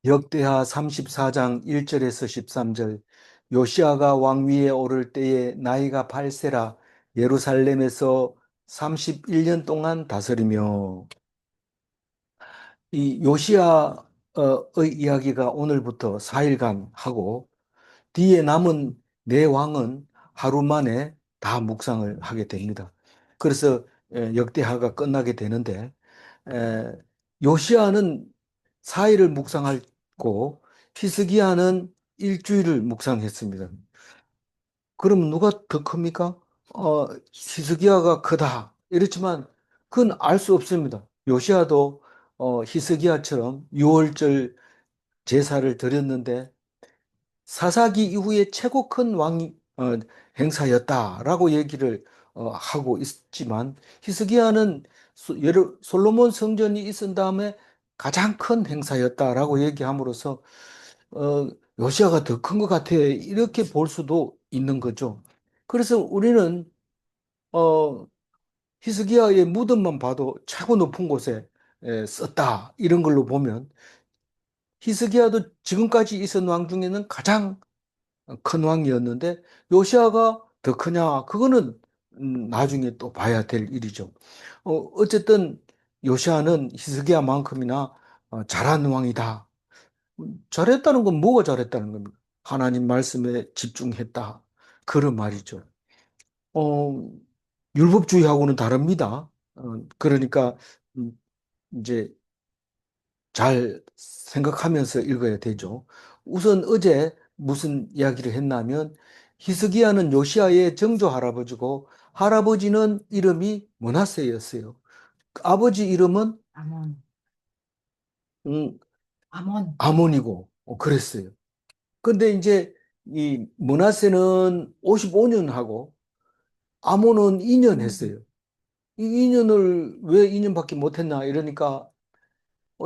역대하 34장 1절에서 13절. 요시아가 왕위에 오를 때에 나이가 8세라 예루살렘에서 31년 동안 다스리며. 이 요시아의 이야기가 오늘부터 4일간 하고, 뒤에 남은 네 왕은 하루 만에 다 묵상을 하게 됩니다. 그래서 역대하가 끝나게 되는데, 에, 요시아는 4일을 묵상하고 히스기야는 일주일을 묵상했습니다. 그럼 누가 더 큽니까? 히스기야가 크다. 이렇지만 그건 알 수 없습니다. 요시아도 히스기야처럼 6월절 제사를 드렸는데 사사기 이후에 최고 큰 행사였다라고 얘기를 하고 있지만, 히스기야는 솔로몬 성전이 있은 다음에 가장 큰 행사였다라고 얘기함으로써 요시야가 더 큰 것 같아, 이렇게 볼 수도 있는 거죠. 그래서 우리는 어, 히스기야의 무덤만 봐도 최고 높은 곳에 썼다, 이런 걸로 보면 히스기야도 지금까지 있은 왕 중에는 가장 큰 왕이었는데 요시아가 더 크냐? 그거는 나중에 또 봐야 될 일이죠. 어쨌든 요시아는 히스기야만큼이나 잘한 왕이다. 잘했다는 건 뭐가 잘했다는 겁니까? 하나님 말씀에 집중했다, 그런 말이죠. 어, 율법주의하고는 다릅니다. 그러니까 음, 이제 잘 생각하면서 읽어야 되죠. 우선 어제 무슨 이야기를 했냐면, 히스기야는 요시아의 정조 할아버지고 할아버지는 이름이 므낫세였어요. 아버지 이름은 아몬, 음, 아몬. 아몬이고 그랬어요. 근데 이제 이 므낫세는 55년 하고 아몬은 2년 했어요. 이 2년을 왜 2년밖에 못했나 이러니까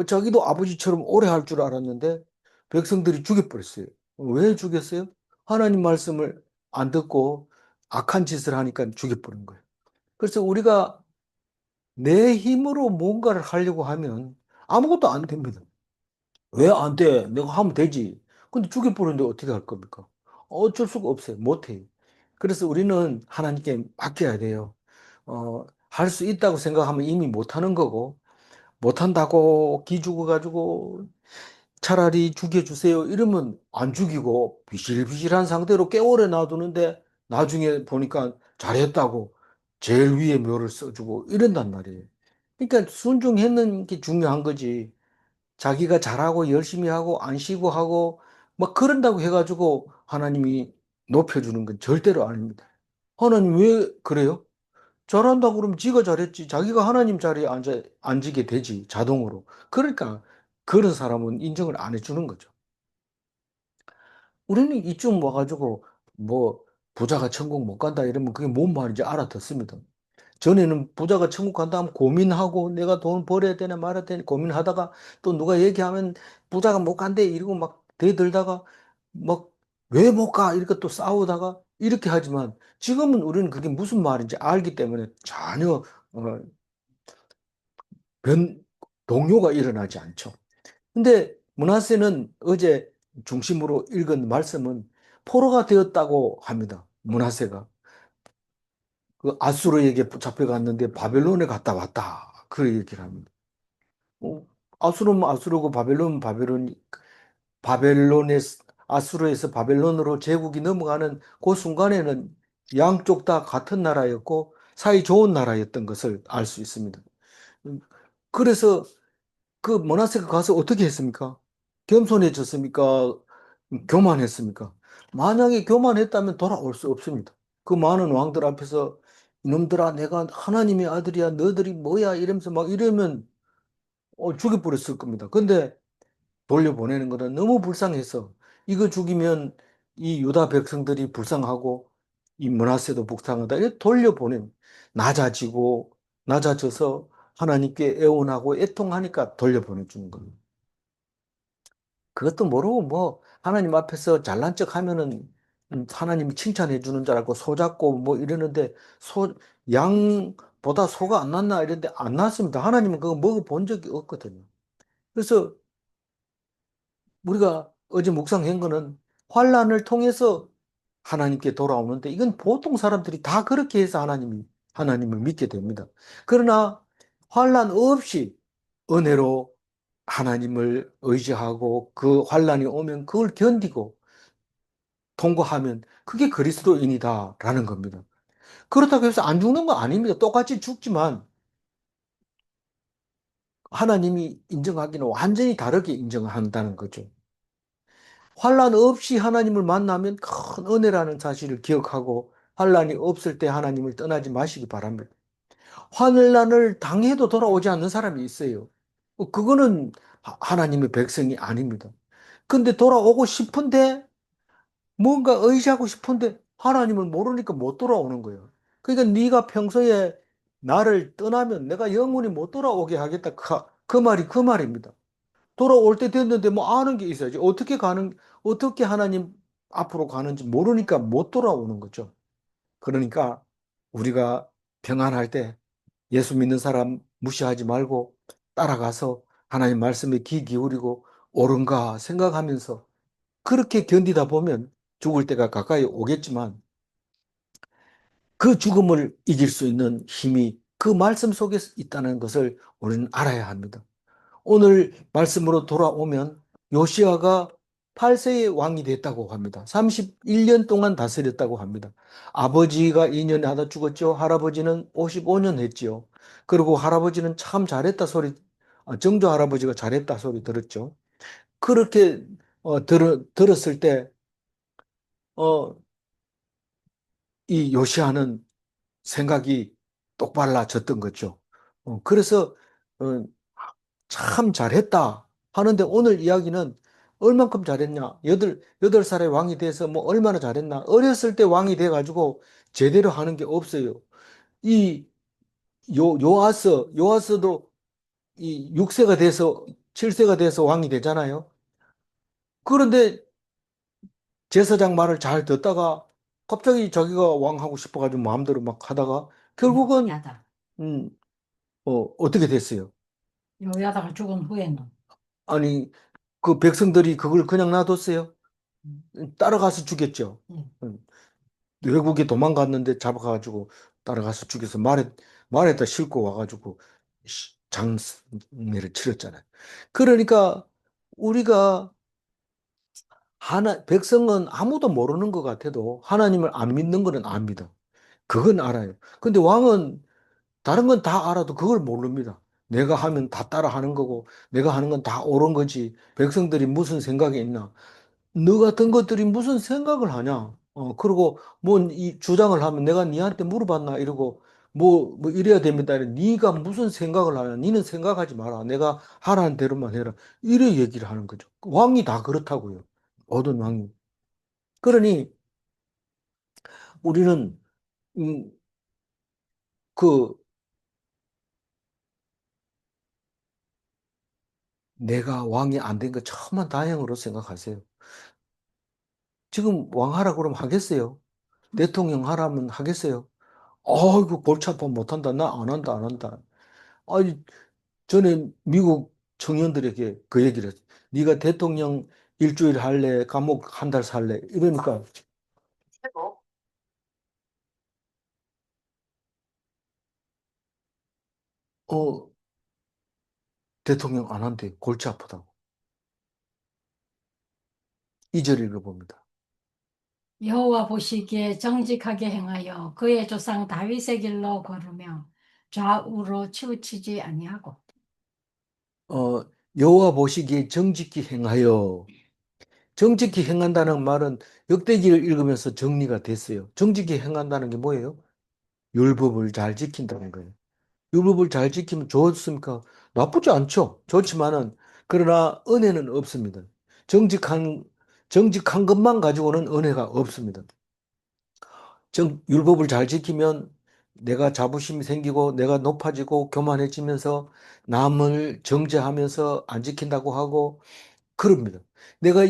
자기도 아버지처럼 오래 할 줄 알았는데 백성들이 죽여버렸어요. 왜 죽였어요? 하나님 말씀을 안 듣고 악한 짓을 하니까 죽여버린 거예요. 그래서 우리가 내 힘으로 뭔가를 하려고 하면 아무것도 안 됩니다. 왜 안 돼? 내가 하면 되지. 근데 죽여버리는데 어떻게 할 겁니까? 어쩔 수가 없어요. 못해요. 그래서 우리는 하나님께 맡겨야 돼요. 할 수 있다고 생각하면 이미 못하는 거고, 못한다고 기죽어가지고 차라리 죽여주세요 이러면 안 죽이고 비실비실한 상태로 꽤 오래 놔두는데 나중에 보니까 잘했다고 제일 위에 묘를 써주고 이런단 말이에요. 그러니까 순종했는 게 중요한 거지. 자기가 잘하고 열심히 하고 안 쉬고 하고 막 그런다고 해가지고 하나님이 높여주는 건 절대로 아닙니다. 하나님 왜 그래요? 잘한다 그러면 지가 잘했지. 자기가 하나님 자리에 앉게 되지, 자동으로. 그러니까 그런 사람은 인정을 안 해주는 거죠. 우리는 이쯤 와가지고 뭐 부자가 천국 못 간다 이러면 그게 뭔 말인지 알아듣습니다. 전에는 부자가 천국 간다 하면 고민하고 내가 돈 벌어야 되나 말아야 되나 고민하다가 또 누가 얘기하면 부자가 못 간대 이러고 막 대들다가 막 왜 못 가? 이렇게 또 싸우다가 이렇게 하지만 지금은 우리는 그게 무슨 말인지 알기 때문에 전혀 어, 변, 동요가 일어나지 않죠. 근데 문하세는 어제 중심으로 읽은 말씀은 포로가 되었다고 합니다. 문하세가. 그 아수르에게 잡혀갔는데 바벨론에 갔다 왔다. 그 얘기를 합니다. 어, 아수르면 아수르고 바벨론은 바벨론에 아수르에서 바벨론으로 제국이 넘어가는 그 순간에는 양쪽 다 같은 나라였고 사이 좋은 나라였던 것을 알 수 있습니다. 음, 그래서 그 모나스에 가서 어떻게 했습니까? 겸손해졌습니까? 교만했습니까? 만약에 교만했다면 돌아올 수 없습니다. 그 많은 왕들 앞에서 이놈들아 내가 하나님의 아들이야 너희들이 뭐야 이러면서 막 이러면 죽여버렸을 겁니다. 근데 돌려보내는 거는 너무 불쌍해서 이거 죽이면 이 유다 백성들이 불쌍하고 이 므낫세도 불쌍하다. 이렇게 돌려보낸 낮아져서 하나님께 애원하고 애통하니까 돌려보내주는 겁니다. 그것도 모르고 뭐 하나님 앞에서 잘난 척 하면은 하나님이 칭찬해 주는 줄 알고 소 잡고 뭐 이러는데 소 양보다 소가 안 났나 이랬는데 안 났습니다. 하나님은 그거 먹어본 적이 없거든요. 그래서 우리가 어제 묵상한 거는 환란을 통해서 하나님께 돌아오는데 이건 보통 사람들이 다 그렇게 해서 하나님을 믿게 됩니다. 그러나 환란 없이 은혜로 하나님을 의지하고 그 환란이 오면 그걸 견디고 통과하면 그게 그리스도인이다라는 겁니다. 그렇다고 해서 안 죽는 거 아닙니다. 똑같이 죽지만 하나님이 인정하기는 완전히 다르게 인정한다는 거죠. 환란 없이 하나님을 만나면 큰 은혜라는 사실을 기억하고 환란이 없을 때 하나님을 떠나지 마시기 바랍니다. 환란을 당해도 돌아오지 않는 사람이 있어요. 그거는 하나님의 백성이 아닙니다. 근데 돌아오고 싶은데 뭔가 의지하고 싶은데 하나님을 모르니까 못 돌아오는 거예요. 그러니까 네가 평소에 나를 떠나면 내가 영원히 못 돌아오게 하겠다. 그 말이 그 말입니다. 돌아올 때 됐는데 뭐 아는 게 있어야지. 어떻게 하나님 앞으로 가는지 모르니까 못 돌아오는 거죠. 그러니까 우리가 평안할 때 예수 믿는 사람 무시하지 말고 따라가서 하나님 말씀에 귀 기울이고 옳은가 생각하면서 그렇게 견디다 보면 죽을 때가 가까이 오겠지만 그 죽음을 이길 수 있는 힘이 그 말씀 속에 있다는 것을 우리는 알아야 합니다. 오늘 말씀으로 돌아오면 요시아가 8세의 왕이 됐다고 합니다. 31년 동안 다스렸다고 합니다. 아버지가 2년 하다 죽었죠. 할아버지는 55년 했지요. 그리고 할아버지는 참 잘했다 소리, 정조 할아버지가 잘했다 소리 들었죠. 그렇게 들었을 때, 어, 이 요시아는 생각이 똑발라졌던 거죠. 그래서 어, 참 잘했다 하는데 오늘 이야기는 얼만큼 잘했냐? 여덟 살에 왕이 돼서 뭐 얼마나 잘했나? 어렸을 때 왕이 돼가지고 제대로 하는 게 없어요. 이 요아스도 이 6세가 돼서 7세가 돼서 왕이 되잖아요. 그런데 제사장 말을 잘 듣다가 갑자기 자기가 왕하고 싶어가지고 마음대로 막 하다가 결국은 야다. 음, 어떻게 됐어요? 요야다가 죽은 후에는. 아니, 그 백성들이 그걸 그냥 놔뒀어요? 음, 따라가서 죽였죠. 예. 음, 외국에 도망갔는데 잡아가지고 따라가서 죽여서 말에다 싣고 와가지고 장례를 치렀잖아요. 그러니까 우리가 백성은 아무도 모르는 것 같아도 하나님을 안 믿는 거는 압니다. 그건 알아요. 근데 왕은 다른 건 다 알아도 그걸 모릅니다. 내가 하면 다 따라 하는 거고, 내가 하는 건 다 옳은 거지. 백성들이 무슨 생각이 있나? 너 같은 것들이 무슨 생각을 하냐? 그리고 뭐 이 주장을 하면 내가 니한테 물어봤나? 이러고 뭐 이래야 됩니다. 네가 무슨 생각을 하냐? 니는 생각하지 마라. 내가 하라는 대로만 해라. 이래 얘기를 하는 거죠. 왕이 다 그렇다고요. 모든 왕이. 그러니 우리는 음, 그 내가 왕이 안 된 거 천만 다행으로 생각하세요. 지금 왕 하라 그러면 하겠어요? 대통령 하라면 하겠어요? 어이구 골치 아파 못한다. 나 안 한다 안 한다. 아니 전에 미국 청년들에게 그 얘기를 했어요. 네가 대통령 일주일 할래? 감옥 한 달 살래? 이러니까 어 대통령 안 한대. 골치 아프다고. 2절 읽어봅니다. 여호와 보시기에 정직하게 행하여 그의 조상 다윗의 길로 걸으며 좌우로 치우치지 아니하고. 어 여호와 보시기에 정직히 행하여 정직히 행한다는 말은 역대기를 읽으면서 정리가 됐어요. 정직히 행한다는 게 뭐예요? 율법을 잘 지킨다는 거예요. 율법을 잘 지키면 좋습니까? 나쁘지 않죠. 좋지만은 그러나 은혜는 없습니다. 정직한 정직한 것만 가지고는 은혜가 없습니다. 율법을 잘 지키면 내가 자부심이 생기고 내가 높아지고 교만해지면서 남을 정죄하면서 안 지킨다고 하고 그럽니다. 내가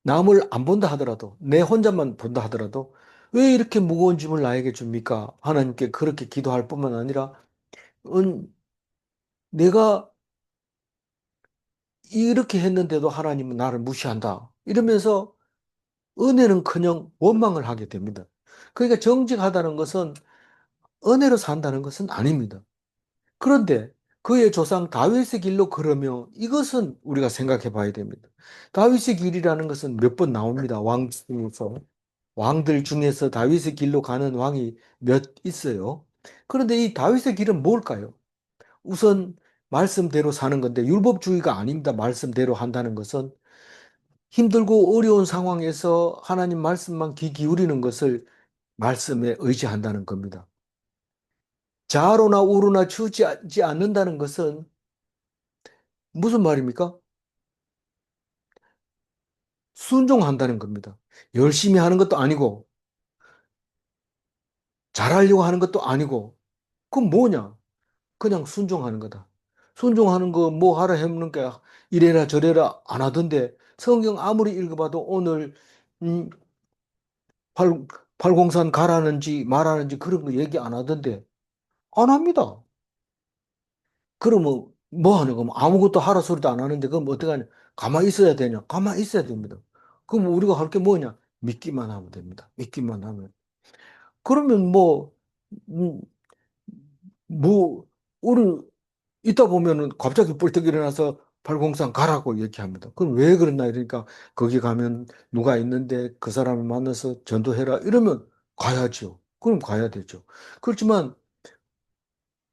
남을 안 본다 하더라도 내 혼자만 본다 하더라도 왜 이렇게 무거운 짐을 나에게 줍니까? 하나님께 그렇게 기도할 뿐만 아니라 내가 이렇게 했는데도 하나님은 나를 무시한다. 이러면서 은혜는커녕 원망을 하게 됩니다. 그러니까 정직하다는 것은 은혜로 산다는 것은 아닙니다. 그런데 그의 조상 다윗의 길로 걸으며 이것은 우리가 생각해 봐야 됩니다. 다윗의 길이라는 것은 몇 번 나옵니다. 왕 중에서. 왕들 중에서 다윗의 길로 가는 왕이 몇 있어요. 그런데 이 다윗의 길은 뭘까요? 우선 말씀대로 사는 건데 율법주의가 아닙니다. 말씀대로 한다는 것은 힘들고 어려운 상황에서 하나님 말씀만 귀 기울이는 것을 말씀에 의지한다는 겁니다. 좌로나 우로나 치우치지 않는다는 것은 무슨 말입니까? 순종한다는 겁니다. 열심히 하는 것도 아니고 잘하려고 하는 것도 아니고 그건 뭐냐? 그냥 순종하는 거다. 순종하는 거 뭐 하라 했는 게 이래라 저래라 안 하던데 성경 아무리 읽어봐도 오늘 음, 팔, 팔공산 가라는지 말하는지 그런 거 얘기 안 하던데 안 합니다. 그러면 뭐 하는 거? 아무것도 하라 소리도 안 하는데 그럼 어떻게 하냐? 가만히 있어야 되냐? 가만히 있어야 됩니다. 그럼 우리가 할 게 뭐냐? 믿기만 하면 됩니다. 믿기만 하면. 그러면 음, 뭐, 우리 있다 보면은 갑자기 뻘떡 일어나서 팔공산 가라고 얘기합니다. 그럼 왜 그랬나? 이러니까 거기 가면 누가 있는데 그 사람을 만나서 전도해라. 이러면 가야죠. 그럼 가야 되죠. 그렇지만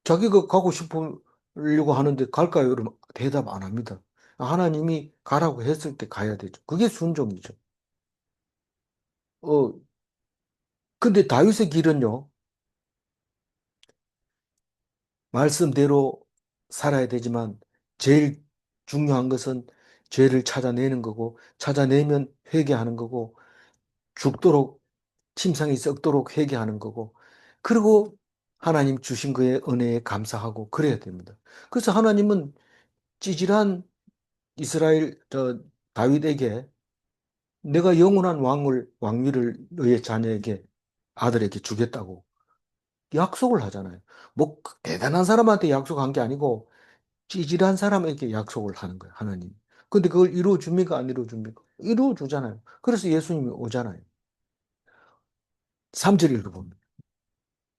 자기가 가고 싶으려고 하는데 갈까요? 그러면 대답 안 합니다. 하나님이 가라고 했을 때 가야 되죠. 그게 순종이죠. 어, 근데 다윗의 길은요, 말씀대로 살아야 되지만 제일 중요한 것은 죄를 찾아내는 거고, 찾아내면 회개하는 거고, 죽도록, 침상이 썩도록 회개하는 거고, 그리고 하나님 주신 그의 은혜에 감사하고 그래야 됩니다. 그래서 하나님은 찌질한 이스라엘 다윗에게 내가 영원한 왕위를 너의 자녀에게 아들에게 주겠다고 약속을 하잖아요. 뭐 대단한 사람한테 약속한 게 아니고 찌질한 사람에게 약속을 하는 거예요, 하나님. 근데 그걸 이루어 줍니까? 안 이루어 줍니까? 이루어 주잖아요. 그래서 예수님이 오잖아요. 3절 읽어봅니다.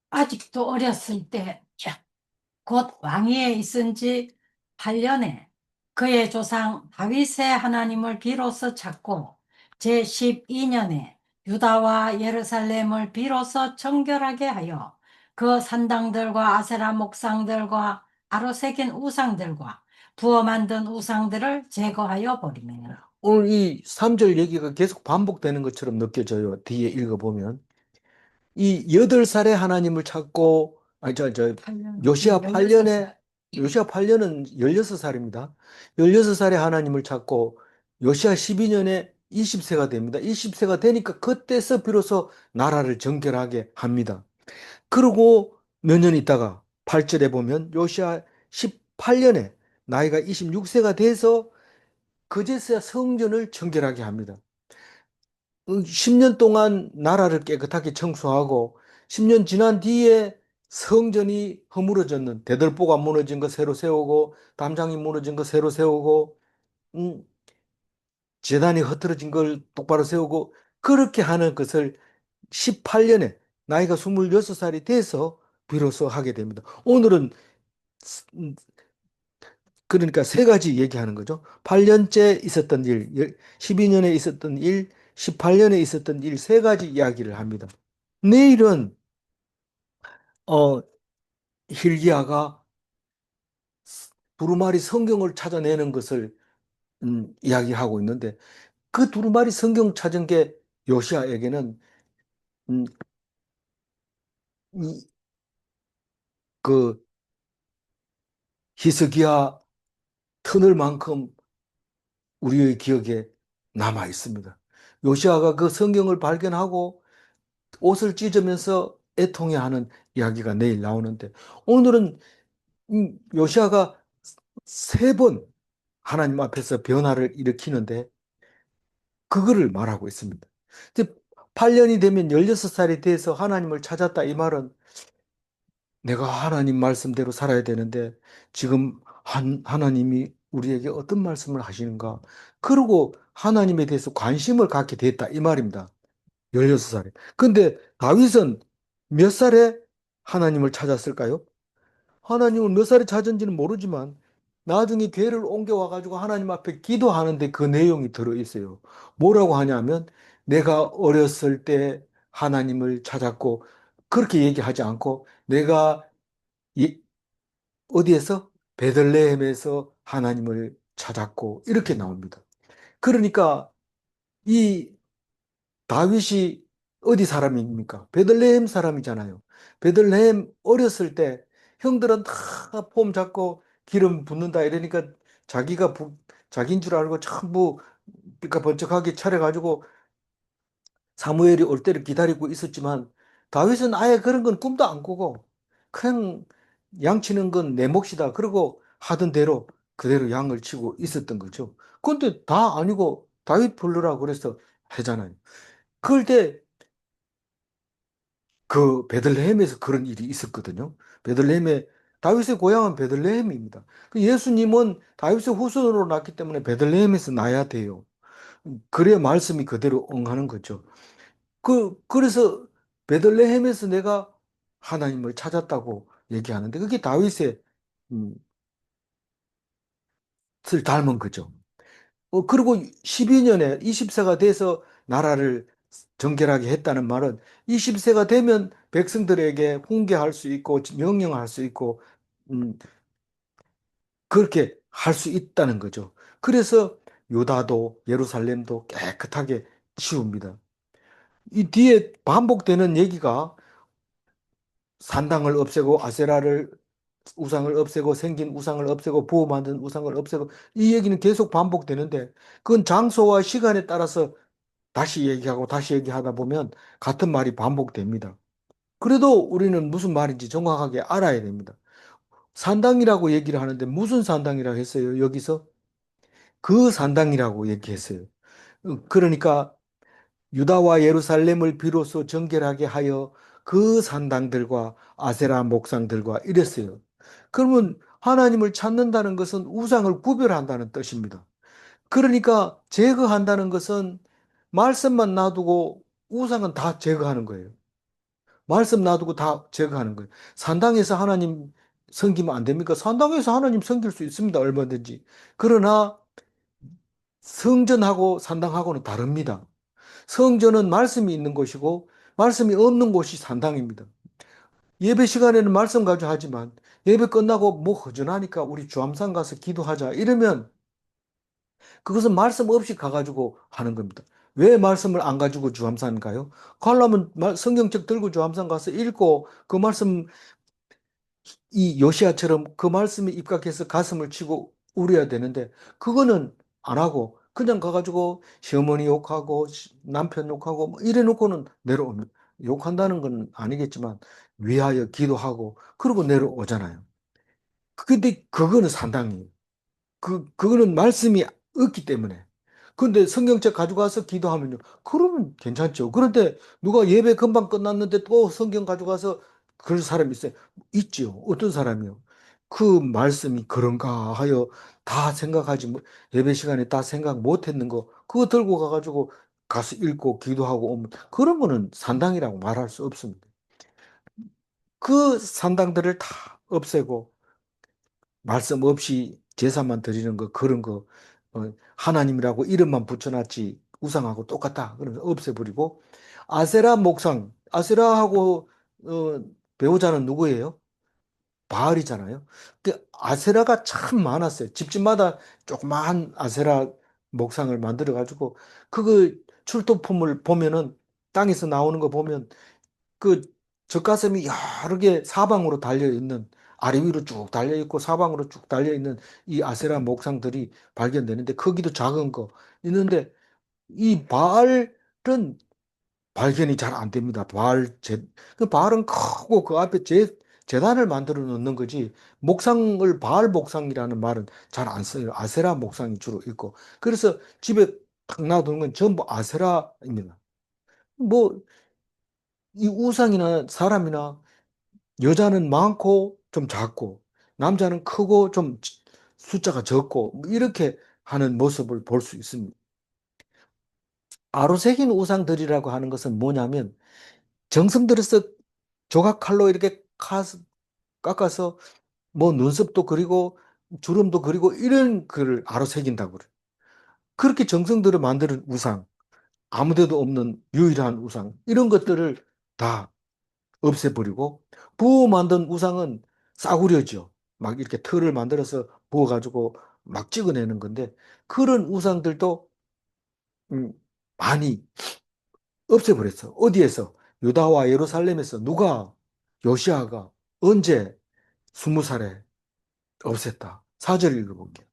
아직도 어렸을 때, 곧 왕위에 있은 지 8년에 그의 조상 다윗의 하나님을 비로소 찾고 제12년에 유다와 예루살렘을 비로소 정결하게 하여 그 산당들과 아세라 목상들과 아로새긴 우상들과 부어 만든 우상들을 제거하여 버리며 오늘 이 3절 얘기가 계속 반복되는 것처럼 느껴져요. 뒤에 읽어보면. 이 8살에 하나님을 찾고, 아니, 요시아 8년에, 16살. 요시아 8년은 16살입니다. 16살에 하나님을 찾고, 요시아 12년에 20세가 됩니다. 20세가 되니까 그때서 비로소 나라를 정결하게 합니다. 그리고 몇 년 있다가 8절에 보면 요시아 18년에 나이가 26세가 돼서 그제서야 성전을 정결하게 합니다. 10년 동안 나라를 깨끗하게 청소하고 10년 지난 뒤에 성전이 허물어졌는 대들보가 무너진 거 새로 세우고 담장이 무너진 거 새로 세우고 음, 제단이 흐트러진 걸 똑바로 세우고 그렇게 하는 것을 18년에 나이가 26살이 돼서 비로소 하게 됩니다. 오늘은 음, 그러니까 세 가지 얘기하는 거죠. 8년째 있었던 일, 12년에 있었던 일, 18년에 있었던 일 세 가지 이야기를 합니다. 내일은 어 힐기야가 두루마리 성경을 찾아내는 것을 이야기하고 있는데 그 두루마리 성경 찾은 게 요시아에게는 음, 이, 그 히스기야 터널만큼 우리의 기억에 남아 있습니다. 요시아가 그 성경을 발견하고 옷을 찢으면서 애통해하는 이야기가 내일 나오는데 오늘은 요시아가 세 번 하나님 앞에서 변화를 일으키는데 그거를 말하고 있습니다. 8년이 되면 16살이 돼서 하나님을 찾았다 이 말은 내가 하나님 말씀대로 살아야 되는데 지금 하나님이 우리에게 어떤 말씀을 하시는가? 그리고 하나님에 대해서 관심을 갖게 됐다. 이 말입니다. 16살에. 근데 다윗은 몇 살에 하나님을 찾았을까요? 하나님을 몇 살에 찾은지는 모르지만 나중에 궤를 옮겨와 가지고 하나님 앞에 기도하는데 그 내용이 들어 있어요. 뭐라고 하냐면 내가 어렸을 때 하나님을 찾았고 그렇게 얘기하지 않고 내가 어디에서? 베들레헴에서 하나님을 찾았고 이렇게 나옵니다. 그러니까 이 다윗이 어디 사람입니까? 베들레헴 사람이잖아요. 베들레헴 어렸을 때 형들은 다 폼 잡고 기름 붓는다 이러니까 자기가 자기인 줄 알고 전부 그러니까 번쩍하게 차려가지고 사무엘이 올 때를 기다리고 있었지만 다윗은 아예 그런 건 꿈도 안 꾸고 그냥 양치는 건 내 몫이다. 그러고 하던 대로 그대로 양을 치고 있었던 거죠. 그런데 다 아니고 다윗 불러라 그래서 하잖아요. 그럴 때 그 베들레헴에서 그런 일이 있었거든요. 베들레헴에 다윗의 고향은 베들레헴입니다. 그 예수님은 다윗의 후손으로 낳기 때문에 베들레헴에서 나야 돼요. 그래야 말씀이 그대로 응하는 거죠. 그래서 베들레헴에서 내가 하나님을 찾았다고 얘기하는데 그게 다윗의 음, 을 닮은 거죠. 그리고 12년에 20세가 돼서 나라를 정결하게 했다는 말은 20세가 되면 백성들에게 훈계할 수 있고 명령할 수 있고 음, 그렇게 할 수 있다는 거죠. 그래서 유다도 예루살렘도 깨끗하게 치웁니다. 이 뒤에 반복되는 얘기가 산당을 없애고 아세라를 우상을 없애고 생긴 우상을 없애고 부어 만든 우상을 없애고 이 얘기는 계속 반복되는데 그건 장소와 시간에 따라서 다시 얘기하고 다시 얘기하다 보면 같은 말이 반복됩니다. 그래도 우리는 무슨 말인지 정확하게 알아야 됩니다. 산당이라고 얘기를 하는데 무슨 산당이라고 했어요? 여기서 그 산당이라고 얘기했어요. 그러니까 유다와 예루살렘을 비로소 정결하게 하여 그 산당들과 아세라 목상들과 이랬어요. 그러면 하나님을 찾는다는 것은 우상을 구별한다는 뜻입니다. 그러니까 제거한다는 것은 말씀만 놔두고 우상은 다 제거하는 거예요. 말씀 놔두고 다 제거하는 거예요. 산당에서 하나님 섬기면 안 됩니까? 산당에서 하나님 섬길 수 있습니다. 얼마든지. 그러나 성전하고 산당하고는 다릅니다. 성전은 말씀이 있는 곳이고 말씀이 없는 곳이 산당입니다. 예배 시간에는 말씀 가지고 하지만 예배 끝나고 뭐 허전하니까 우리 주암산 가서 기도하자 이러면 그것은 말씀 없이 가가지고 하는 겁니다. 왜 말씀을 안 가지고 주암산 가요? 가려면 성경책 들고 주암산 가서 읽고 그 말씀 이 요시아처럼 그 말씀에 입각해서 가슴을 치고 울어야 되는데 그거는 안 하고 그냥 가가지고 시어머니 욕하고 남편 욕하고 뭐 이래 놓고는 내려옵니다. 욕한다는 건 아니겠지만 위하여 기도하고 그러고 내려오잖아요. 근데 그거는 산당이에요. 그거는 말씀이 없기 때문에. 근데 성경책 가져가서 기도하면요. 그러면 괜찮죠. 그런데 누가 예배 금방 끝났는데 또 성경 가져가서 그런 사람이 있어요. 있지요. 어떤 사람이요. 그 말씀이 그런가 하여 다 생각하지, 예배 시간에 다 생각 못 했는 거, 그거 들고 가가지고 가서 읽고 기도하고 오면 그런 거는 산당이라고 말할 수 없습니다. 그 산당들을 다 없애고 말씀 없이 제사만 드리는 거 그런 거 하나님이라고 이름만 붙여놨지 우상하고 똑같다. 그러면서 없애버리고 아세라 목상 아세라하고 어, 배우자는 누구예요? 바알이잖아요. 그 아세라가 참 많았어요. 집집마다 조그마한 아세라 목상을 만들어 가지고 그거 출토품을 보면은 땅에서 나오는 거 보면 그 젖가슴이 여러 개 사방으로 달려 있는 아래 위로 쭉 달려 있고 사방으로 쭉 달려 있는 이 아세라 목상들이 발견되는데 크기도 작은 거 있는데 이 바알은 발견이 잘 안 됩니다. 그 바알은 크고 그 앞에 제단을 만들어 놓는 거지 목상을 바알 목상이라는 말은 잘 안 써요. 아세라 목상이 주로 있고 그래서 집에 탁 놔두는 건 전부 아세라입니다. 뭐 이 우상이나 사람이나 여자는 많고 좀 작고 남자는 크고 좀 숫자가 적고 뭐 이렇게 하는 모습을 볼 수 있습니다. 아로새긴 우상들이라고 하는 것은 뭐냐면 정성 들여서 조각 칼로 이렇게 깎아서 뭐 눈썹도 그리고 주름도 그리고 이런 글을 아로새긴다고 그래요. 그렇게 정성 들여 만드는 우상, 아무데도 없는 유일한 우상 이런 것들을 다 없애버리고 부어 만든 우상은 싸구려죠. 막 이렇게 틀을 만들어서 부어가지고 막 찍어내는 건데 그런 우상들도 음, 많이 없애버렸어. 어디에서? 유다와 예루살렘에서 누가 요시아가 언제 20살에 없앴다. 4절 읽어볼게요.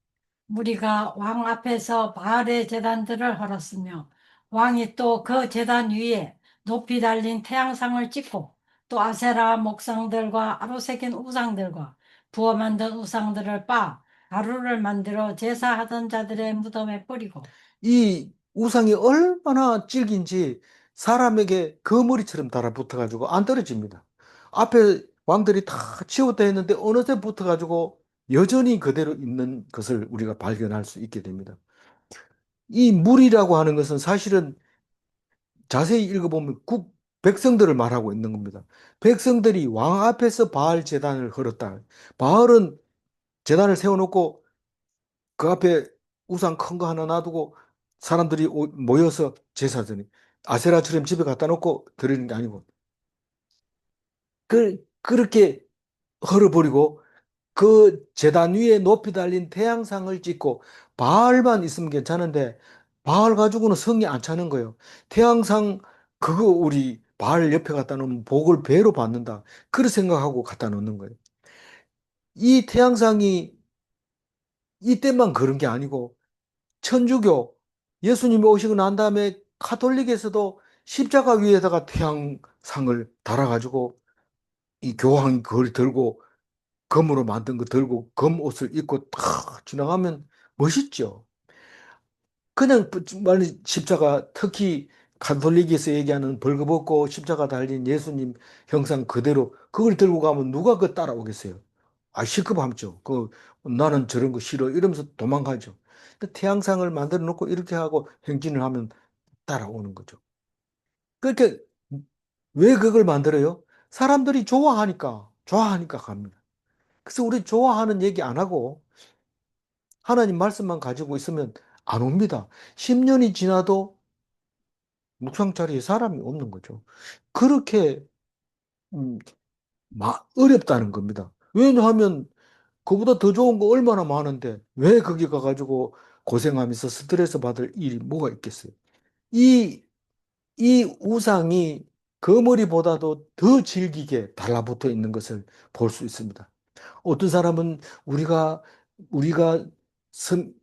무리가 왕 앞에서 바알의 제단들을 헐었으며 왕이 또 그 제단 위에 높이 달린 태양상을 찍고 또 아세라 목상들과 아로새긴 우상들과 부어 만든 우상들을 빻아 가루를 만들어 제사하던 자들의 무덤에 뿌리고 이 우상이 얼마나 질긴지 사람에게 거머리처럼 달아붙어가지고 안 떨어집니다. 앞에 왕들이 다 치웠다 했는데 어느새 붙어가지고 여전히 그대로 있는 것을 우리가 발견할 수 있게 됩니다. 이 물이라고 하는 것은 사실은 자세히 읽어보면 백성들을 말하고 있는 겁니다. 백성들이 왕 앞에서 바알 제단을 걸었다. 바알은 제단을 세워놓고 그 앞에 우상 큰 거 하나 놔두고 사람들이 모여서 제사드니 아세라처럼 집에 갖다 놓고 드리는 게 아니고 그렇게 헐어버리고 그 제단 위에 높이 달린 태양상을 찍고 바알만 있으면 괜찮은데 바알 가지고는 성이 안 차는 거예요. 태양상 그거 우리 바알 옆에 갖다 놓으면 복을 배로 받는다. 그렇게 생각하고 갖다 놓는 거예요. 이 태양상이 이때만 그런 게 아니고 천주교 예수님이 오시고 난 다음에 카톨릭에서도 십자가 위에다가 태양상을 달아가지고 이 교황이 그걸 들고 금으로 만든 거 들고 검 옷을 입고 탁 지나가면 멋있죠. 그냥 말로 십자가 특히 가톨릭에서 얘기하는 벌거벗고 십자가 달린 예수님 형상 그대로 그걸 들고 가면 누가 그 따라오겠어요? 아, 시급함죠. 나는 저런 거 싫어 이러면서 도망가죠. 근데 태양상을 만들어 놓고 이렇게 하고 행진을 하면 따라오는 거죠. 그렇게 왜 그걸 만들어요? 사람들이 좋아하니까 갑니다. 그래서 우리 좋아하는 얘기 안 하고 하나님 말씀만 가지고 있으면 안 옵니다. 10년이 지나도 묵상 자리에 사람이 없는 거죠. 그렇게 음, 어렵다는 겁니다. 왜냐하면 그보다 더 좋은 거 얼마나 많은데 왜 거기 가가지고 고생하면서 스트레스 받을 일이 뭐가 있겠어요? 이, 이 우상이 거머리보다도 더 질기게 달라붙어 있는 것을 볼 수 있습니다. 어떤 사람은 우리가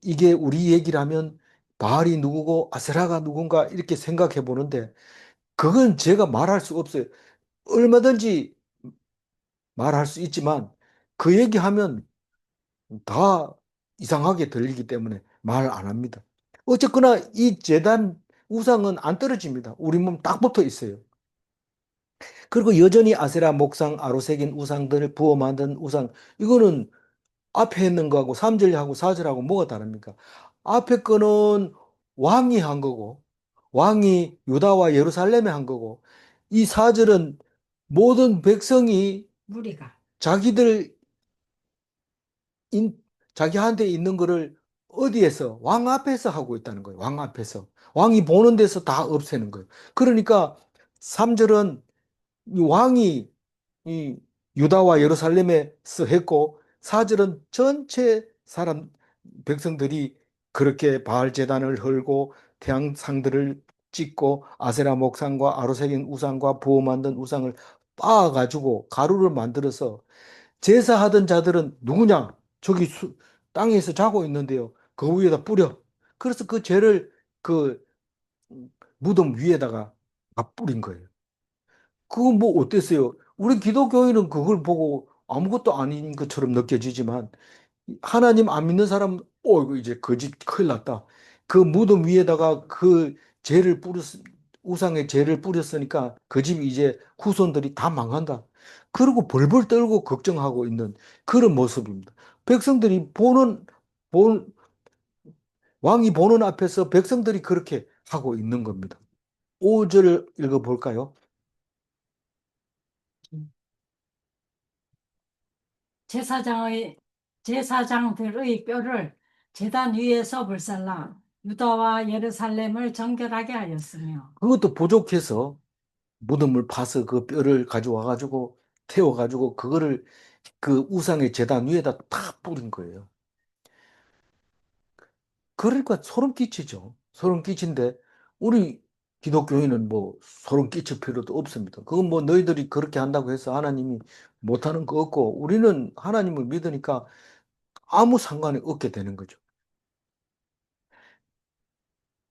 이게 우리 얘기라면 바알이 누구고 아세라가 누군가 이렇게 생각해 보는데 그건 제가 말할 수 없어요. 얼마든지 말할 수 있지만 그 얘기하면 다 이상하게 들리기 때문에 말 안 합니다. 어쨌거나 이 재단 우상은 안 떨어집니다. 우리 몸 딱 붙어 있어요. 그리고 여전히 아세라 목상 아로새긴 우상들을 부어 만든 우상 이거는 앞에 있는 거하고 3절하고 4절하고 뭐가 다릅니까? 앞에 거는 왕이 한 거고 왕이 유다와 예루살렘에 한 거고 이 4절은 모든 백성이 무리가 자기들 자기한테 있는 거를 어디에서 왕 앞에서 하고 있다는 거예요. 왕 앞에서. 왕이 보는 데서 다 없애는 거예요. 그러니까 3절은 왕이 이 유다와 예루살렘에서 했고 4절은 전체 사람 백성들이 그렇게 바알 제단을 헐고 태양상들을 찍고 아세라 목상과 아로새긴 우상과 부어 만든 우상을 빻아가지고 가루를 만들어서 제사하던 자들은 누구냐? 저기 땅에서 자고 있는데요. 그 위에다 뿌려. 그래서 그 죄를 그 무덤 위에다가 다 뿌린 거예요. 그건 뭐 어땠어요? 우리 기독교인은 그걸 보고 아무것도 아닌 것처럼 느껴지지만 하나님 안 믿는 사람, 이거 이제 거짓 큰일 났다. 그 무덤 위에다가 그 죄를 우상의 죄를 뿌렸으니까 그 집 이제 후손들이 다 망한다. 그리고 벌벌 떨고 걱정하고 있는 그런 모습입니다. 백성들이 본, 왕이 보는 앞에서 백성들이 그렇게 하고 있는 겁니다. 5절 읽어볼까요? 제사장의 제사장들의 뼈를 제단 위에서 불살라 유다와 예루살렘을 정결하게 하였으며 그것도 부족해서 무덤을 파서 그 뼈를 가져와가지고 태워가지고 그거를 그 우상의 제단 위에다 탁 뿌린 거예요. 그러니까 소름 끼치죠. 소름 끼친데 우리 기독교인은 뭐 소름 끼칠 필요도 없습니다. 그건 뭐 너희들이 그렇게 한다고 해서 하나님이 못하는 거 없고 우리는 하나님을 믿으니까 아무 상관이 없게 되는 거죠.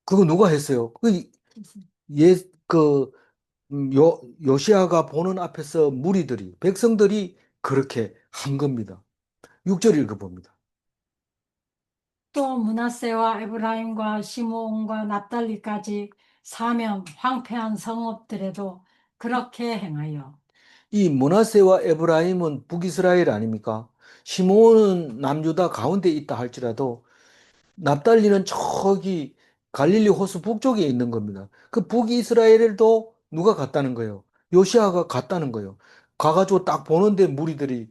그거 누가 했어요? 예, 그, 요시아가 보는 앞에서 무리들이, 백성들이 그렇게 한 겁니다. 6절 읽어봅니다. 또 므낫세와 에브라임과 시므온과 납달리까지 사면 황폐한 성읍들에도 그렇게 행하여 이 므낫세와 에브라임은 북이스라엘 아닙니까? 시므온은 남유다 가운데 있다 할지라도 납달리는 저기 갈릴리 호수 북쪽에 있는 겁니다. 그 북이스라엘도 누가 갔다는 거예요? 요시아가 갔다는 거예요. 가가지고 딱 보는데 무리들이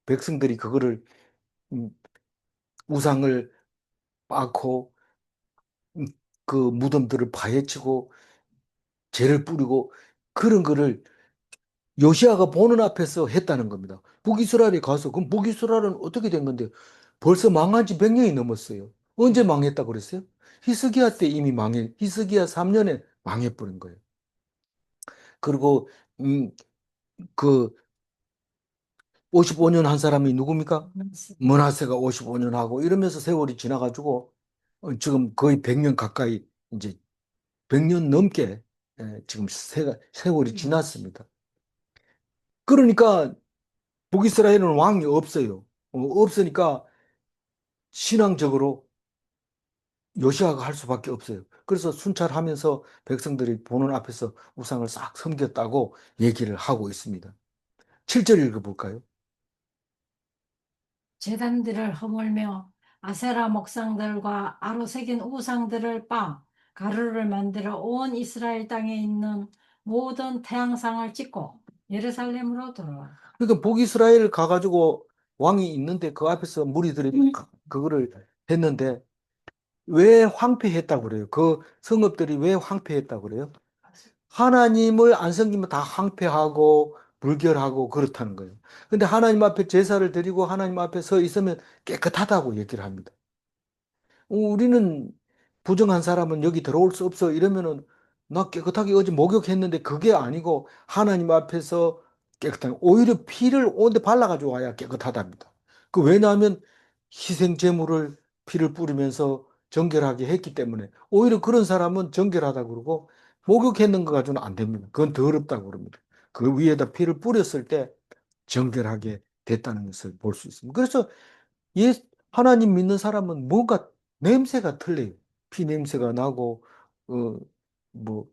백성들이 그거를 음, 우상을 쌓고 음, 그 무덤들을 파헤치고 죄를 뿌리고 그런 거를 요시아가 보는 앞에서 했다는 겁니다. 북이스라엘에 가서 그럼 북이스라엘은 어떻게 된 건데 벌써 망한 지 100년이 넘었어요. 언제 망했다고 그랬어요? 히스기야 때 이미 히스기야 3년에 망해버린 거예요. 그리고 그 55년 한 사람이 누굽니까? 므낫세가 55년 하고 이러면서 세월이 지나가지고 지금 거의 100년 가까이 이제 100년 넘게 지금 세월이 지났습니다. 그러니까 북이스라엘은 왕이 없어요. 없으니까 신앙적으로 요시아가 할 수밖에 없어요. 그래서 순찰하면서 백성들이 보는 앞에서 우상을 싹 섬겼다고 얘기를 하고 있습니다. 7절 읽어볼까요? 제단들을 허물며 아세라 목상들과 아로 새긴 우상들을 빻아 가루를 만들어 온 이스라엘 땅에 있는 모든 태양상을 찍고 예루살렘으로 돌아와. 그러니까 북이스라엘 가가지고 왕이 있는데 그 앞에서 무리들이 그거를 했는데 왜 황폐했다고 그래요? 그 성읍들이 왜 황폐했다고 그래요? 하나님을 안 섬기면 다 황폐하고 불결하고 그렇다는 거예요. 근데 하나님 앞에 제사를 드리고 하나님 앞에 서 있으면 깨끗하다고 얘기를 합니다. 우리는 부정한 사람은 여기 들어올 수 없어 이러면은 나 깨끗하게 어제 목욕했는데 그게 아니고 하나님 앞에서 깨끗한 오히려 피를 온데 발라가지고 와야 깨끗하답니다. 그 왜냐하면 희생 제물을 피를 뿌리면서 정결하게 했기 때문에 오히려 그런 사람은 정결하다고 그러고 목욕했는 거 가지고는 안 됩니다. 그건 더럽다고 그럽니다. 그 위에다 피를 뿌렸을 때 정결하게 됐다는 것을 볼 수 있습니다. 그래서 예, 하나님 믿는 사람은 뭔가 냄새가 틀려요. 피 냄새가 나고, 뭐,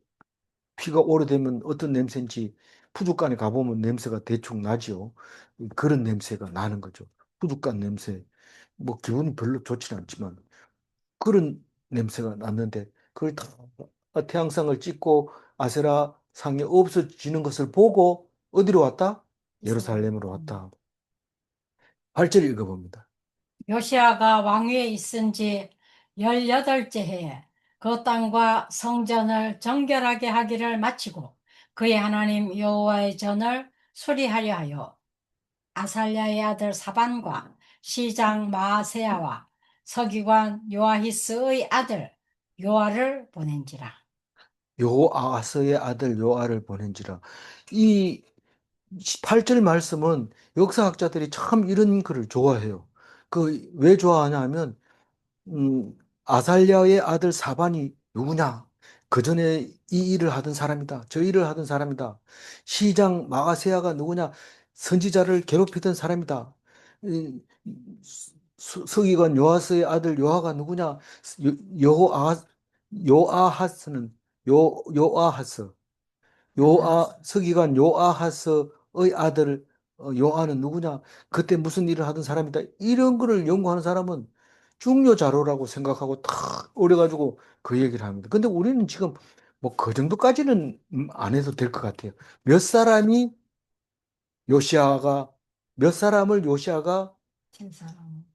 피가 오래되면 어떤 냄새인지 푸주간에 가보면 냄새가 대충 나지요. 그런 냄새가 나는 거죠. 푸주간 냄새. 뭐, 기분이 별로 좋지는 않지만, 그런 냄새가 났는데, 그걸 다 태양상을 찍고 아세라 상이 없어지는 것을 보고, 어디로 왔다? 예루살렘으로 왔다. 8절 읽어봅니다. 요시아가 왕위에 있은 지 18째 해에 그 땅과 성전을 정결하게 하기를 마치고 그의 하나님 여호와의 전을 수리하려 하여 아살랴의 아들 사반과 시장 마아세야와 서기관 요아히스의 아들 요아를 보낸지라. 요아스의 아들 요아를 보낸지라. 이 8절 말씀은 역사학자들이 참 이런 글을 좋아해요. 그 왜 좋아하냐 하면 아살랴의 아들 사반이 누구냐? 그 전에 이 일을 하던 사람이다. 저 일을 하던 사람이다. 시장 마가세야가 누구냐? 선지자를 괴롭히던 사람이다. 이 서기관 요아스의 아들 요아가 누구냐? 여호아 요아하스는 요아하스 요아하스. 서기관 요아하스의 아들 요한은 누구냐? 그때 무슨 일을 하던 사람이다. 이런 거를 연구하는 사람은 중요 자료라고 생각하고 탁 어려가지고 그 얘기를 합니다. 근데 우리는 지금 뭐 그 정도까지는 안 해도 될 것 같아요. 몇 사람이 요시아가 몇 사람을 요시아가 진 사람.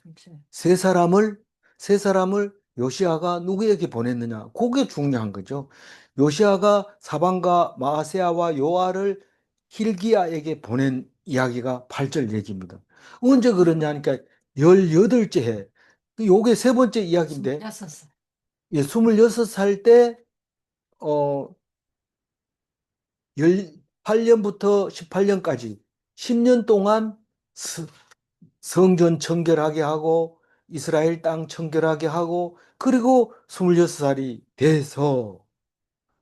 글쎄. 세 사람을 세 사람을 요시아가 누구에게 보냈느냐? 그게 중요한 거죠. 요시아가 사방과 마아세야와 요아를 힐기야에게 보낸 이야기가 8절 얘기입니다. 언제 그러냐 하니까 18째 해. 요게 세 번째 이야기인데 26살. 예, 26살 때 어, 18년부터 18년까지 10년 동안 성전 청결하게 하고 이스라엘 땅 청결하게 하고 그리고 26살이 돼서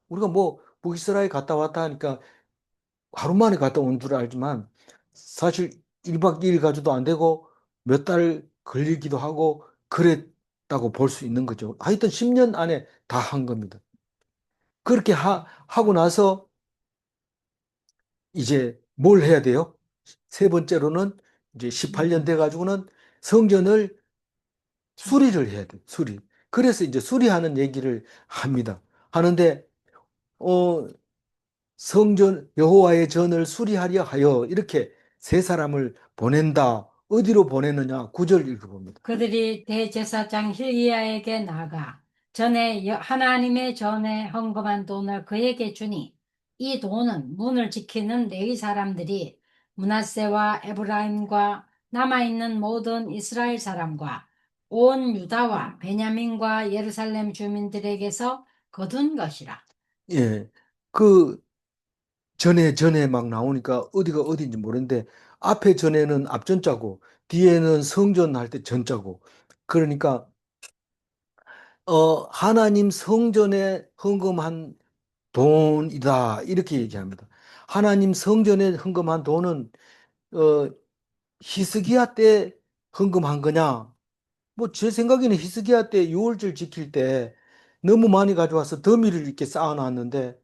우리가 뭐 북이스라엘 갔다 왔다 하니까 하루 만에 갔다 온 줄 알지만 사실 1박 2일 가지도 안 되고 몇 달 걸리기도 하고 그랬다고 볼 수 있는 거죠. 하여튼 10년 안에 다 한 겁니다. 그렇게 하고 나서 이제 뭘 해야 돼요? 세 번째로는 이제 18년 돼 가지고는 성전을 수리를 해야 돼. 수리. 그래서 이제 수리하는 얘기를 합니다. 하는데 어 성전 여호와의 전을 수리하려 하여 이렇게 세 사람을 보낸다. 어디로 보내느냐? 9절 읽어봅니다. 그들이 대제사장 힐기야에게 나가 전에 하나님의 전에 헌금한 돈을 그에게 주니 이 돈은 문을 지키는 레위 사람들이 므낫세와 에브라임과 남아있는 모든 이스라엘 사람과 온 유다와 베냐민과 예루살렘 주민들에게서 거둔 것이라. 예. 그 전에 막 나오니까 어디가 어디인지 모르는데 앞에 전에는 앞전자고 뒤에는 성전 할 때 전자고 그러니까 하나님 성전에 헌금한 돈이다. 이렇게 얘기합니다. 하나님 성전에 헌금한 돈은, 어, 히스기야 때 헌금한 거냐? 뭐, 제 생각에는 히스기야 때 유월절 지킬 때 너무 많이 가져와서 더미를 이렇게 쌓아놨는데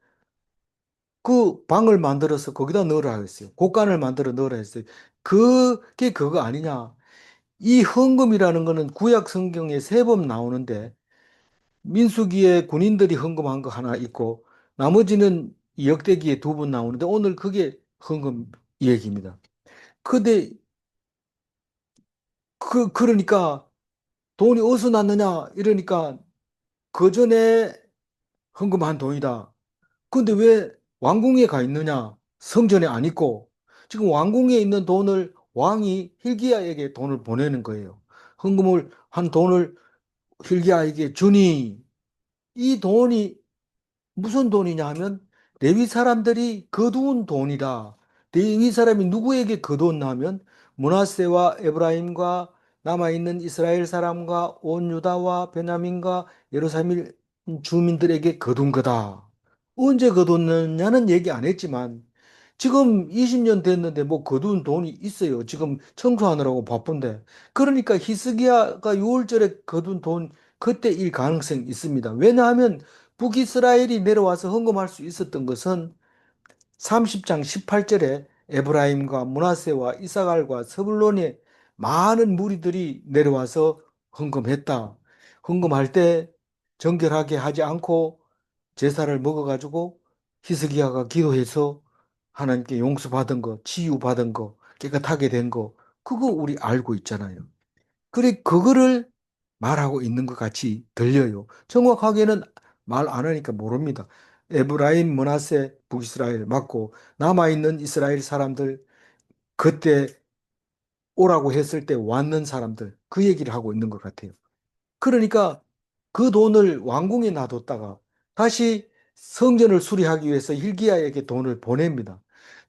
그 방을 만들어서 거기다 넣으라 했어요. 곡간을 만들어 넣으라 했어요. 그게 그거 아니냐? 이 헌금이라는 거는 구약 성경에 3번 나오는데 민수기에 군인들이 헌금한 거 하나 있고 나머지는 이 역대기에 2번 나오는데 오늘 그게 헌금 얘기입니다. 근데 그러니까 돈이 어디서 났느냐 이러니까 그 전에 헌금한 돈이다. 근데 왜 왕궁에 가 있느냐? 성전에 안 있고 지금 왕궁에 있는 돈을 왕이 hilki야에게 돈을 보내는 거예요. 헌금을 한 돈을 hilki야에게 주니 이 돈이 무슨 돈이냐 하면 레위 사람들이 거두은 돈이다. 레위 사람이 누구에게 거두었나 하면 므낫세와 에브라임과 남아있는 이스라엘 사람과 온 유다와 베냐민과 예루살렘 주민들에게 거둔 거다. 언제 거뒀느냐는 얘기 안 했지만 지금 20년 됐는데 뭐 거둔 돈이 있어요. 지금 청소하느라고 바쁜데. 그러니까 히스기야가 6월절에 거둔 돈 그때 일 가능성이 있습니다. 왜냐하면 북이스라엘이 내려와서 헌금할 수 있었던 것은 30장 18절에 에브라임과 므낫세와 이사갈과 스불론의 많은 무리들이 내려와서 헌금했다. 헌금할 때 정결하게 하지 않고 제사를 먹어가지고 히스기야가 기도해서 하나님께 용서받은 거, 치유받은 거, 깨끗하게 된 거, 그거 우리 알고 있잖아요. 그래, 그거를 말하고 있는 것 같이 들려요. 정확하게는 말 안 하니까 모릅니다. 에브라임, 므낫세, 북이스라엘 맞고 남아있는 이스라엘 사람들 그때 오라고 했을 때 왔는 사람들 그 얘기를 하고 있는 것 같아요. 그러니까 그 돈을 왕궁에 놔뒀다가 다시 성전을 수리하기 위해서 hilki야에게 돈을 보냅니다.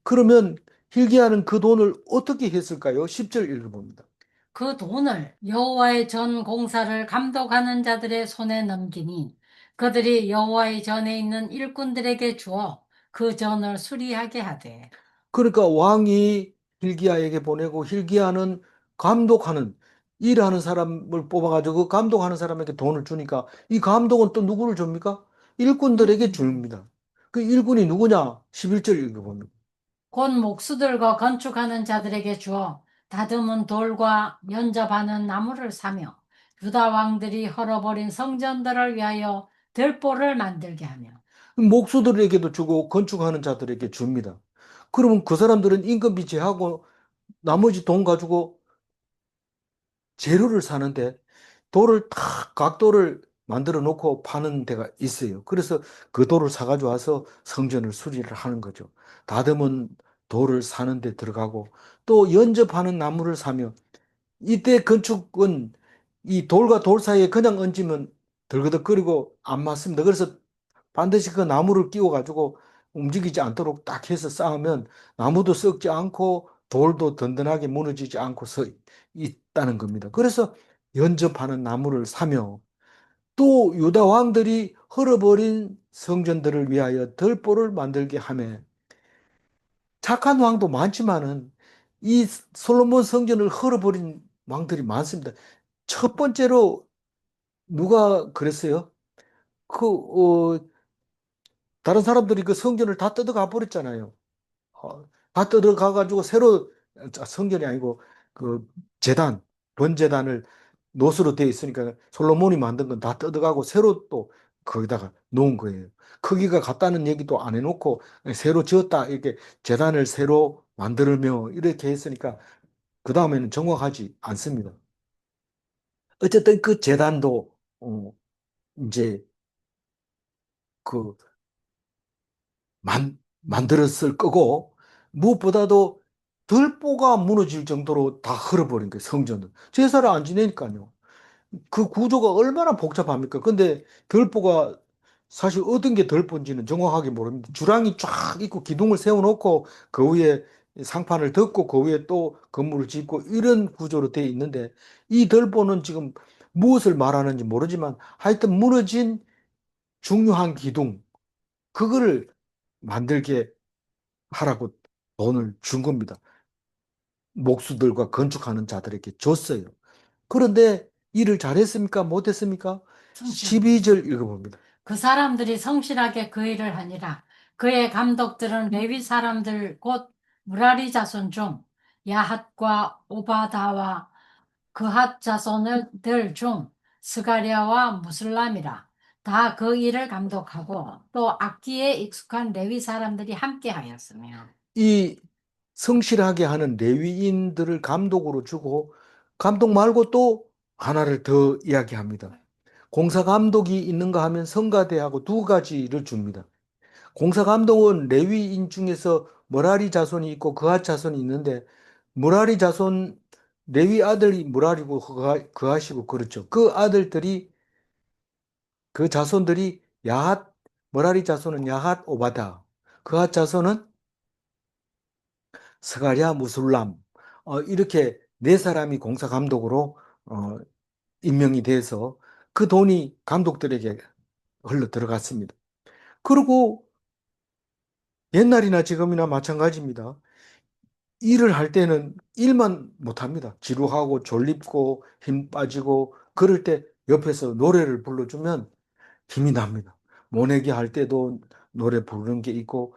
그러면 hilki야는 그 돈을 어떻게 했을까요? 10절 읽어봅니다. 그 돈을 여호와의 전 공사를 감독하는 자들의 손에 넘기니 그들이 여호와의 전에 있는 일꾼들에게 주어 그 전을 수리하게 하되 그러니까 왕이 hilki야에게 보내고 hilki야는 감독하는 일하는 사람을 뽑아가지고 그 감독하는 사람에게 돈을 주니까 이 감독은 또 누구를 줍니까? 일꾼들에게 줍니다. 그 일꾼이 누구냐? 11절 읽어보면. 곧 목수들과 건축하는 자들에게 주어 다듬은 돌과 연접하는 나무를 사며 유다 왕들이 헐어버린 성전들을 위하여 들보를 만들게 하며 목수들에게도 주고 건축하는 자들에게 줍니다. 그러면 그 사람들은 임금비 제하고 나머지 돈 가지고 재료를 사는데 돌을 탁 각돌을 만들어 놓고 파는 데가 있어요. 그래서 그 돌을 사가지고 와서 성전을 수리를 하는 거죠. 다듬은 돌을 사는 데 들어가고 또 연접하는 나무를 사며 이때 건축은 이 돌과 돌 사이에 그냥 얹으면 덜그덕거리고 안 맞습니다. 그래서 반드시 그 나무를 끼워 가지고 움직이지 않도록 딱 해서 쌓으면 나무도 썩지 않고 돌도 든든하게 무너지지 않고 서 있다는 겁니다. 그래서 연접하는 나무를 사며 또 유다 왕들이 헐어버린 성전들을 위하여 들보를 만들게 하며 착한 왕도 많지만은 이 솔로몬 성전을 헐어버린 왕들이 많습니다. 첫 번째로 누가 그랬어요? 다른 사람들이 그 성전을 다 뜯어가 버렸잖아요. 다 뜯어가 가지고 새로 성전이 아니고 그 재단, 번제단을 노수로 되어 있으니까 솔로몬이 만든 건 다 뜯어가고 새로 또 거기다가 놓은 거예요. 크기가 같다는 얘기도 안 해놓고 새로 지었다 이렇게 재단을 새로 만들며 이렇게 했으니까 그 다음에는 정확하지 않습니다. 어쨌든 그 재단도 이제 그 만들었을 거고 무엇보다도 들보가 무너질 정도로 다 흘러버린 거예요, 성전은. 제사를 안 지내니까요. 그 구조가 얼마나 복잡합니까? 근데 들보가 사실 어떤 게 들보인지는 정확하게 모릅니다. 주랑이 쫙 있고 기둥을 세워놓고 그 위에 상판을 덮고 그 위에 또 건물을 짓고 이런 구조로 되어 있는데 이 들보는 지금 무엇을 말하는지 모르지만 하여튼 무너진 중요한 기둥, 그거를 만들게 하라고 돈을 준 겁니다. 목수들과 건축하는 자들에게 줬어요. 그런데 일을 잘했습니까? 못했습니까? 성실하게. 12절 읽어봅니다. 그 사람들이 성실하게 그 일을 하니라. 그의 감독들은 레위 사람들 곧 무라리 자손 중 야핫과 오바다와 그핫 자손들 중 스가랴와 무슬람이라. 다 그 일을 감독하고 또 악기에 익숙한 레위 사람들이 함께 하였으며 이 성실하게 하는 레위인들을 감독으로 주고 감독 말고 또 하나를 더 이야기합니다. 공사 감독이 있는가 하면 성가대하고 두 가지를 줍니다. 공사 감독은 레위인 중에서 머라리 자손이 있고 그핫 자손이 있는데 머라리 자손 레위 아들이 머라리고 그핫이고 그렇죠. 그 아들들이 그 자손들이 야핫 머라리 자손은 야핫 오바다 그핫 자손은 스가랴 무술람 이렇게 네 사람이 공사 감독으로 어, 임명이 돼서 그 돈이 감독들에게 흘러 들어갔습니다. 그리고 옛날이나 지금이나 마찬가지입니다. 일을 할 때는 일만 못합니다. 지루하고 졸립고 힘 빠지고 그럴 때 옆에서 노래를 불러주면 힘이 납니다. 모내기 할 때도 노래 부르는 게 있고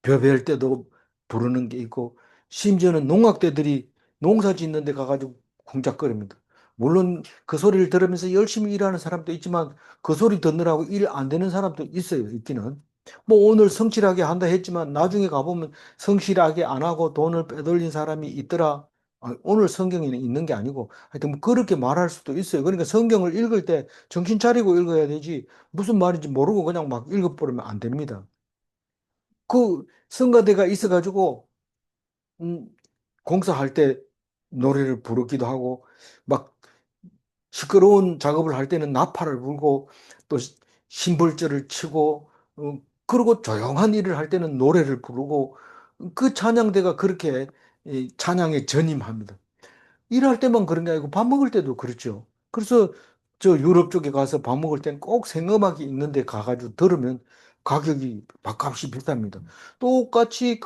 벼벨 때도 부르는 게 있고 심지어는 농악대들이 농사 짓는 데 가가지고 쿵짝거립니다. 물론 그 소리를 들으면서 열심히 일하는 사람도 있지만 그 소리 듣느라고 일 안 되는 사람도 있어요. 있기는. 뭐 오늘 성실하게 한다 했지만 나중에 가보면 성실하게 안 하고 돈을 빼돌린 사람이 있더라. 오늘 성경에는 있는 게 아니고 하여튼 뭐 그렇게 말할 수도 있어요. 그러니까 성경을 읽을 때 정신 차리고 읽어야 되지 무슨 말인지 모르고 그냥 막 읽어버리면 안 됩니다. 그 성가대가 있어가지고 음, 공사할 때 노래를 부르기도 하고 막 시끄러운 작업을 할 때는 나팔을 불고 또 심벌전을 치고 그리고 조용한 일을 할 때는 노래를 부르고 그 찬양대가 그렇게 이 찬양에 전임합니다. 일할 때만 그런 게 아니고 밥 먹을 때도 그렇죠. 그래서 저 유럽 쪽에 가서 밥 먹을 땐 꼭 생음악이 있는데 가가지고 들으면 가격이 밥값이 비쌉니다. 똑같이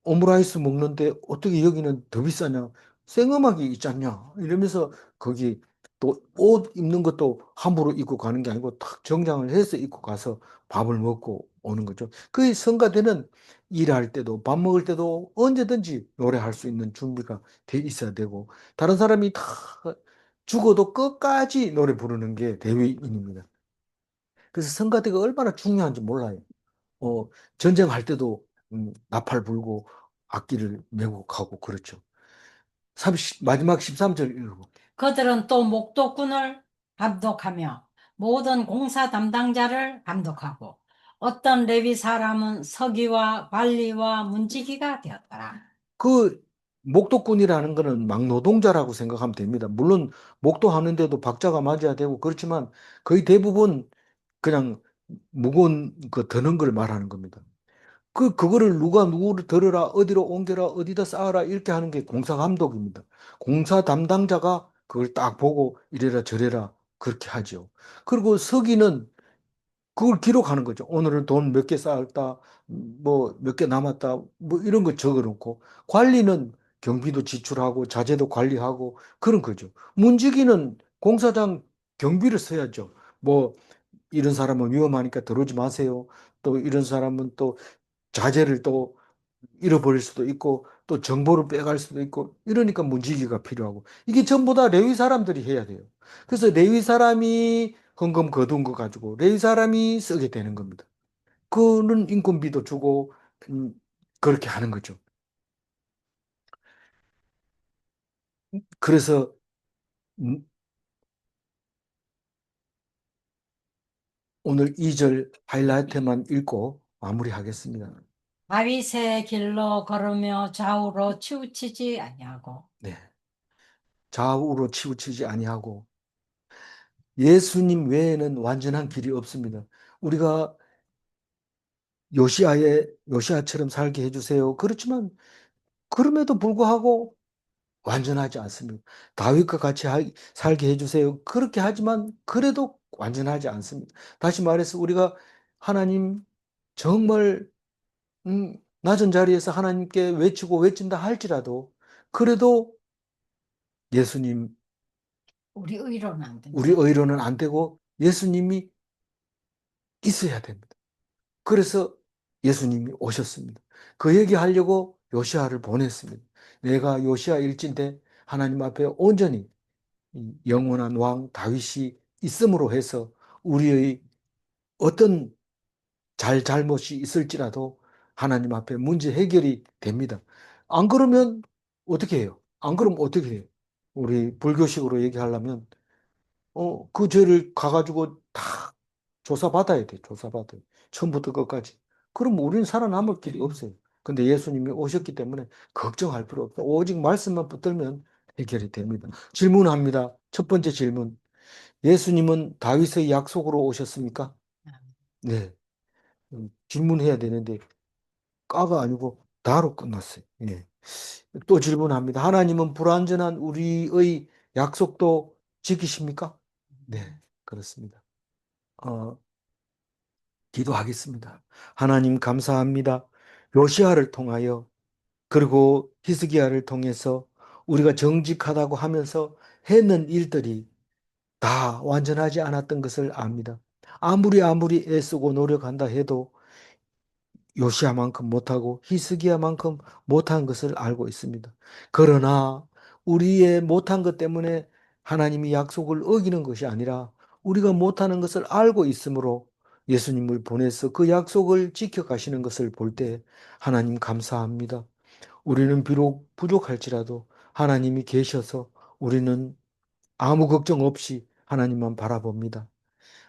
오므라이스 먹는데 어떻게 여기는 더 비싸냐? 생음악이 있지 않냐? 이러면서 거기 또 옷 입는 것도 함부로 입고 가는 게 아니고 탁 정장을 해서 입고 가서 밥을 먹고 오는 거죠. 그 성가대는 일할 때도 밥 먹을 때도 언제든지 노래할 수 있는 준비가 돼 있어야 되고 다른 사람이 다 죽어도 끝까지 노래 부르는 게 대위인입니다. 그래서 성가대가 얼마나 중요한지 몰라요. 어, 전쟁할 때도 나팔 불고 악기를 메고 가고 그렇죠. 마지막 13절 읽어볼게요. 그들은 또 목도꾼을 감독하며 모든 공사 담당자를 감독하고 어떤 레위 사람은 서기와 관리와 문지기가 되었더라. 그 목도꾼이라는 거는 막노동자라고 생각하면 됩니다. 물론 목도하는데도 박자가 맞아야 되고 그렇지만 거의 대부분 그냥 무거운 그 드는 걸 말하는 겁니다. 그거를 누가 누구를 들으라, 어디로 옮겨라, 어디다 쌓아라 이렇게 하는 게 공사 감독입니다. 공사 담당자가 그걸 딱 보고 이래라 저래라 그렇게 하죠. 그리고 서기는 그걸 기록하는 거죠. 오늘은 돈 몇 개 쌓았다, 뭐 몇 개 남았다, 뭐 이런 거 적어 놓고 관리는 경비도 지출하고 자재도 관리하고 그런 거죠. 문지기는 공사장 경비를 써야죠. 뭐 이런 사람은 위험하니까 들어오지 마세요. 또 이런 사람은 또 자재를 또 잃어버릴 수도 있고 또 정보를 빼갈 수도 있고 이러니까 문지기가 필요하고 이게 전부 다 레위 사람들이 해야 돼요. 그래서 레위 사람이 헌금 거둔 거 가지고 레위 사람이 쓰게 되는 겁니다. 그는 인건비도 주고 음, 그렇게 하는 거죠. 그래서 음, 오늘 2절 하이라이트만 읽고 마무리하겠습니다. 다윗의 길로 걸으며 좌우로 치우치지 아니하고 네. 좌우로 치우치지 아니하고 예수님 외에는 완전한 길이 없습니다. 우리가 요시아처럼 살게 해주세요. 그렇지만 그럼에도 불구하고 완전하지 않습니다. 다윗과 같이 살게 해주세요. 그렇게 하지만 그래도 완전하지 않습니다. 다시 말해서 우리가 하나님 정말 낮은 자리에서 하나님께 외치고 외친다 할지라도 그래도 예수님 우리 의로는 안 우리 된다. 의로는 안 되고 예수님이 있어야 됩니다. 그래서 예수님이 오셨습니다. 그 얘기하려고 요시아를 보냈습니다. 내가 요시아 일진데 하나님 앞에 온전히 이 영원한 왕 다윗이 있음으로 해서 우리의 어떤 잘못이 있을지라도 하나님 앞에 문제 해결이 됩니다. 안 그러면 어떻게 해요? 안 그러면 어떻게 해요? 우리 불교식으로 얘기하려면 그 죄를 가가지고 다 조사받아야 돼. 조사받아요. 처음부터 끝까지. 그럼 우리는 살아남을 길이 없어요. 근데 예수님이 오셨기 때문에 걱정할 필요 없다. 오직 말씀만 붙들면 해결이 됩니다. 질문합니다. 첫 번째 질문. 예수님은 다윗의 약속으로 오셨습니까? 네. 질문해야 되는데 까가 아니고 다로 끝났어요. 예. 또 질문합니다. 하나님은 불완전한 우리의 약속도 지키십니까? 네, 그렇습니다. 어, 기도하겠습니다. 하나님 감사합니다. 요시아를 통하여 그리고 히스기야를 통해서 우리가 정직하다고 하면서 했는 일들이 다 완전하지 않았던 것을 압니다. 아무리 애쓰고 노력한다 해도 요시야만큼 못하고 히스기야만큼 못한 것을 알고 있습니다. 그러나 우리의 못한 것 때문에 하나님이 약속을 어기는 것이 아니라 우리가 못하는 것을 알고 있으므로 예수님을 보내서 그 약속을 지켜가시는 것을 볼 때 하나님 감사합니다. 우리는 비록 부족할지라도 하나님이 계셔서 우리는 아무 걱정 없이 하나님만 바라봅니다.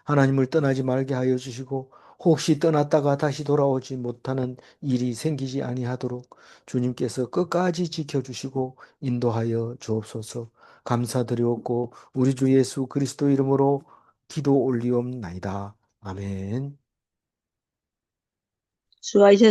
하나님을 떠나지 말게 하여 주시고 혹시 떠났다가 다시 돌아오지 못하는 일이 생기지 아니하도록 주님께서 끝까지 지켜주시고 인도하여 주옵소서. 감사드리옵고 우리 주 예수 그리스도 이름으로 기도 올리옵나이다. 아멘. 수고하셨습니다.